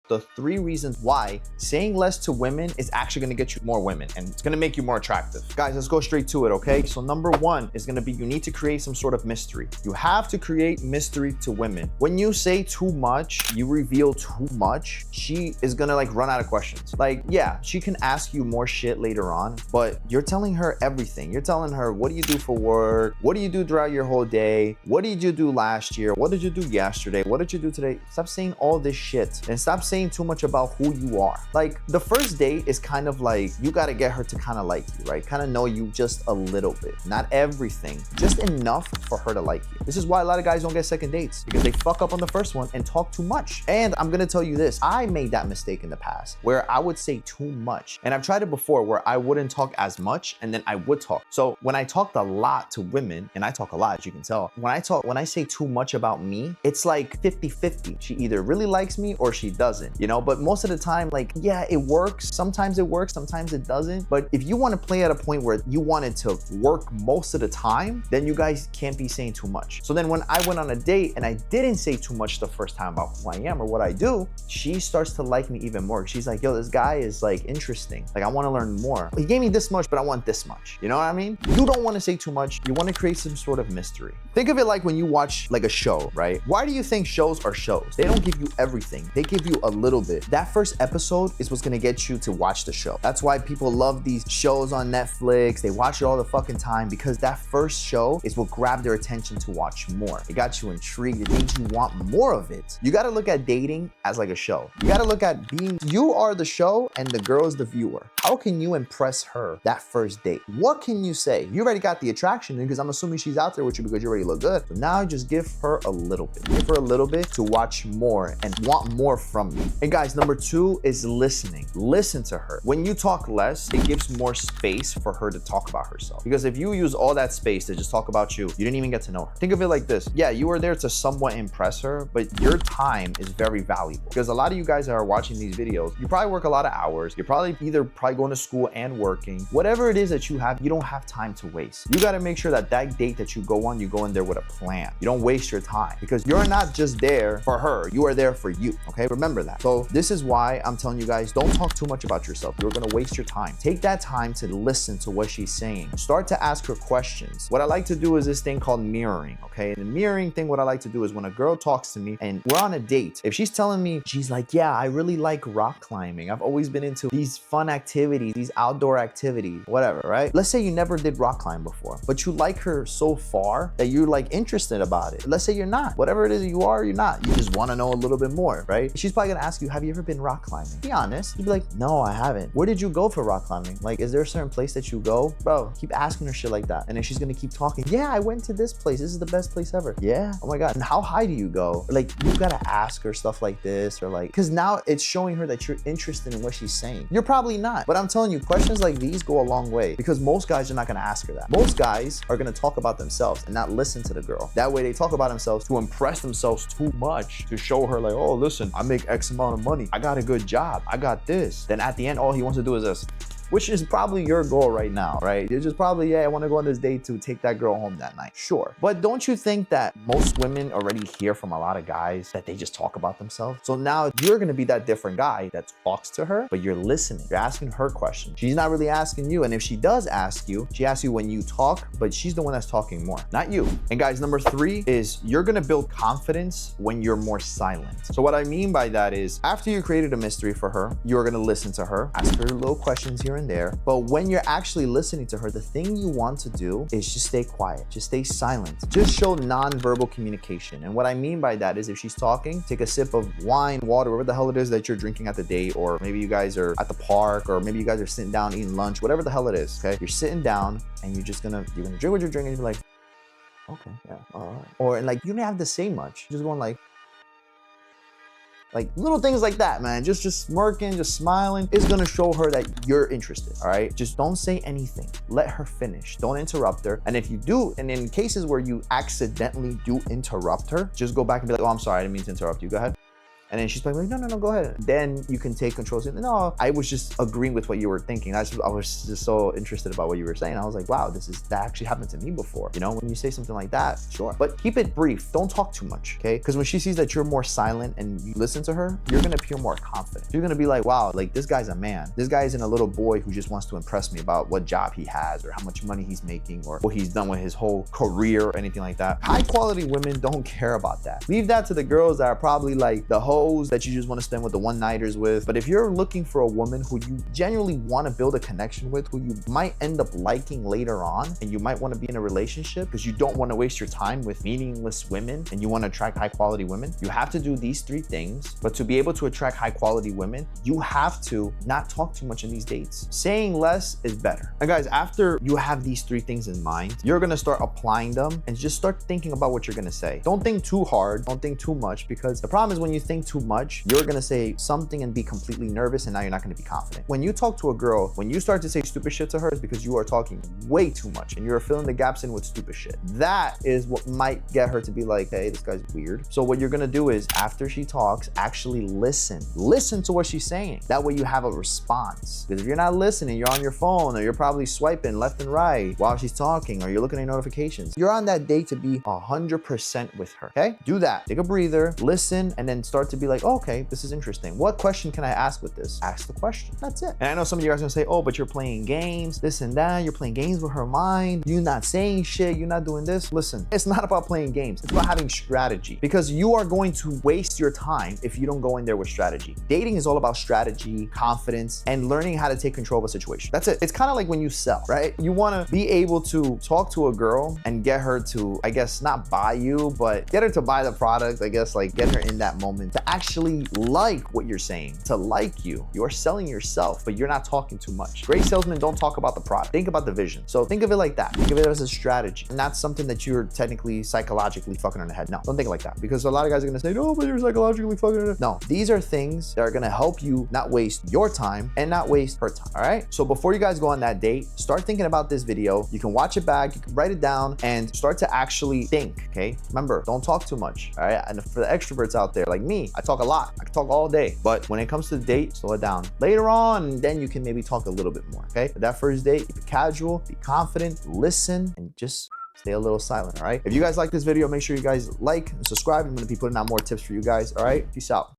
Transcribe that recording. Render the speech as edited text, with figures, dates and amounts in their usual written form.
the 3 reasons why saying less to women is actually gonna get you more women and it's gonna make you more attractive. Guys, let's go straight to it, okay? So number 1 is gonna be you need to create some sort of mystery. You have to create mystery to women. When you say too much, you reveal too much, she is gonna like run out of questions. Like, yeah, she can ask you more shit later on, but you're telling her everything. You're telling her, what do you do for work? What do you do throughout your whole day? What did you do last year? What did you do yesterday? What did you do today? Stop saying all this shit and stop saying too much about who you are. Like, the first date is kind of like, you got to get her to kind of like you, right? Kind of know you just a little bit, not everything, just enough for her to like you. This is why a lot of guys don't get second dates, because they fuck up on the first one and talk too much. And I'm gonna tell you this, I made that mistake in the past where I would say too much, and I've tried it before where I wouldn't talk as much and then I would talk. So when I talked a lot to women, and I talk a lot, as you can tell, when I say too much about me, it's like 50-50. She either really likes me or she doesn't, you know? But most of the time, like, yeah, it works. Sometimes it works, sometimes it doesn't. But if you want to play at a point where you want it to work most of the time, then you guys can't be saying too much. So then when I went on a date and I didn't say too much the first time about who I am or what I do, she starts to like me even more. She's like, yo, this guy is like interesting. Like, I want to learn more. He gave me this much, but I want this much. You know what I mean? You don't want to say too much. You want to create some sort of mystery. Think of it like when you watch like a show, right? Why do you think shows are shows? They don't give you everything. They give you a little bit. That first episode is what's gonna get you to watch the show. That's why people love these shows on Netflix. They watch it all the fucking time because that first show is what grabbed their attention to watch more. It got you intrigued. It made you want more of it. You gotta look at dating as like a show. You gotta look at you are the show and the girl is the viewer. How can you impress her that first date? What can you say? You already got the attraction because I'm assuming she's out there with you because you already look good. So now just give her a little bit. Give her a little bit to watch more and want more from you. And guys, number 2 is listening. Listen to her. When you talk less, it gives more space for her to talk about herself. Because if you use all that space to just talk about you, you didn't even get to know her. Think of it like this. Yeah, you were there to somewhat impress her, but your time is very valuable. Because a lot of you guys that are watching these videos, you probably work a lot of hours. You're probably going to school and working. Whatever it is that you have, you don't have time to waste. You got to make sure that that date that you go on, you go in there with a plan. You don't waste your time because you're not just there for her. You are there for you. Okay, remember that. So this is why I'm telling you guys, don't talk too much about yourself. You're gonna waste your time. Take that time to listen to what she's saying. Start to ask her questions. What I like to do is this thing called mirroring, okay? And the mirroring thing, what I like to do is when a girl talks to me and we're on a date, if she's telling me, she's like, yeah, I really like rock climbing. I've always been into these fun activities, these outdoor activities, whatever, right? Let's say you never did rock climb before, but you like her so far that you're like interested about it. Let's say you're not. Whatever it is you are, you're not. You just want to know a little bit more, right? She's probably gonna ask you, have you ever been rock climbing? Be honest. You'd be like, no, I haven't. Where did you go for rock climbing? Like, is there a certain place that you go? Bro, keep asking her shit like that. And then she's gonna keep talking. Yeah, I went to this place. This is the best place ever. Yeah? Oh my God. And how high do you go? Like, you gotta ask her stuff like this or like, because now it's showing her that you're interested in what she's saying. You're probably not. But I'm telling you, questions like these go a long way because most guys are not gonna ask her that. Most guys are gonna talk about themselves and not listen to the girl. That way they talk about themselves to impress themselves too much to show her like, oh, listen, I make X amount of money. I got a good job. I got this. Then at the end, all he wants to do is this. Which is probably your goal right now, right? You're just probably, yeah, I want to go on this date to take that girl home that night. Sure. But don't you think that most women already hear from a lot of guys that they just talk about themselves? So now you're going to be that different guy that talks to her, but you're listening. You're asking her questions. She's not really asking you. And if she does ask you, she asks you when you talk, but she's the one that's talking more, not you. And guys, number 3 is you're going to build confidence when you're more silent. So what I mean by that is after you created a mystery for her, you're going to listen to her, ask her little questions here and there. But when you're actually listening to her, the thing you want to do is just stay quiet, just stay silent, just show non-verbal communication. And what I mean by that is if she's talking, take a sip of wine, water, whatever the hell it is that you're drinking at the date, or maybe you guys are at the park, or maybe you guys are sitting down eating lunch, whatever the hell it is, okay? You're sitting down and you're gonna drink what you're drinking and you're like, okay, yeah, all right. Or and like, you don't have to say much, just going like little things like that, man. Just smirking, just smiling is gonna show her that you're interested, all right? Just don't say anything. Let her finish. Don't interrupt her. And if you do, and in cases where you accidentally do interrupt her, just go back and be like, oh, I'm sorry, I didn't mean to interrupt you. Go ahead. And then she's like, no, no, no, go ahead. Then you can take control. Say, no, I was just agreeing with what you were thinking. I was just so interested about what you were saying. I was like, wow, that actually happened to me before. You know, when you say something like that, sure. But keep it brief. Don't talk too much, okay? Because when she sees that you're more silent and you listen to her, you're gonna appear more confident. You're gonna be like, wow, like this guy's a man. This guy isn't a little boy who just wants to impress me about what job he has or how much money he's making or what he's done with his whole career or anything like that. High quality women don't care about that. Leave that to the girls that are probably like the hoes that you just want to spend with the one-nighters with. But if you're looking for a woman who you genuinely want to build a connection with, who you might end up liking later on, and you might want to be in a relationship because you don't want to waste your time with meaningless women and you want to attract high quality women, you have to do these 3 things. But to be able to attract high quality women, you have to not talk too much in these dates. Saying less is better. And guys, after you have these 3 things in mind, you're going to start applying them and just start thinking about what you're going to say. Don't think too hard. Don't think too much, because the problem is when you think too much, you're going to say something and be completely nervous, and now you're not going to be confident. When you talk to a girl, when you start to say stupid shit to her, it's because you are talking way too much and you're filling the gaps in with stupid shit. That is what might get her to be like, hey, this guy's weird. So what you're going to do is after she talks, actually listen. Listen to what she's saying. That way you have a response. Because if you're not listening, you're on your phone or you're probably swiping left and right while she's talking, or you're looking at notifications. You're on that date to be 100% with her, okay? Do that. Take a breather, listen, and then start to be like, oh, okay, this is interesting. What question can I ask with this? Ask the question. That's it. And I know some of you guys are gonna say, oh, but you're playing games, this and that. You're playing games with her mind. You're not saying shit. You're not doing this. Listen, it's not about playing games. It's about having strategy, because you are going to waste your time if you don't go in there with strategy. Dating is all about strategy, confidence, and learning how to take control of a situation. That's it. It's kind of like when you sell, right? You want to be able to talk to a girl and get her to, I guess, not buy you, but get her to buy the product, I guess, like get her in that moment to actually like what you're saying, to like you. You're selling yourself, but you're not talking too much. Great salesmen don't talk about the product. Think about the vision. So think of it like that. Think of it as a strategy, and not something that you're technically psychologically fucking in the head. No, don't think like that, because a lot of guys are going to say, no, but you're psychologically fucking in the head. No, these are things that are going to help you not waste your time and not waste her time. All right. So before you guys go on that date, start thinking about this video. You can watch it back, you can write it down, and start to actually think. Okay. Remember, don't talk too much. All right. And for the extroverts out there like me, I talk a lot. I can talk all day. But when it comes to the date, slow it down. Later on, then you can maybe talk a little bit more. Okay. But that first date, keep it casual, be confident, listen, and just stay a little silent. All right. If you guys like this video, make sure you guys like and subscribe. I'm going to be putting out more tips for you guys. All right. Peace out.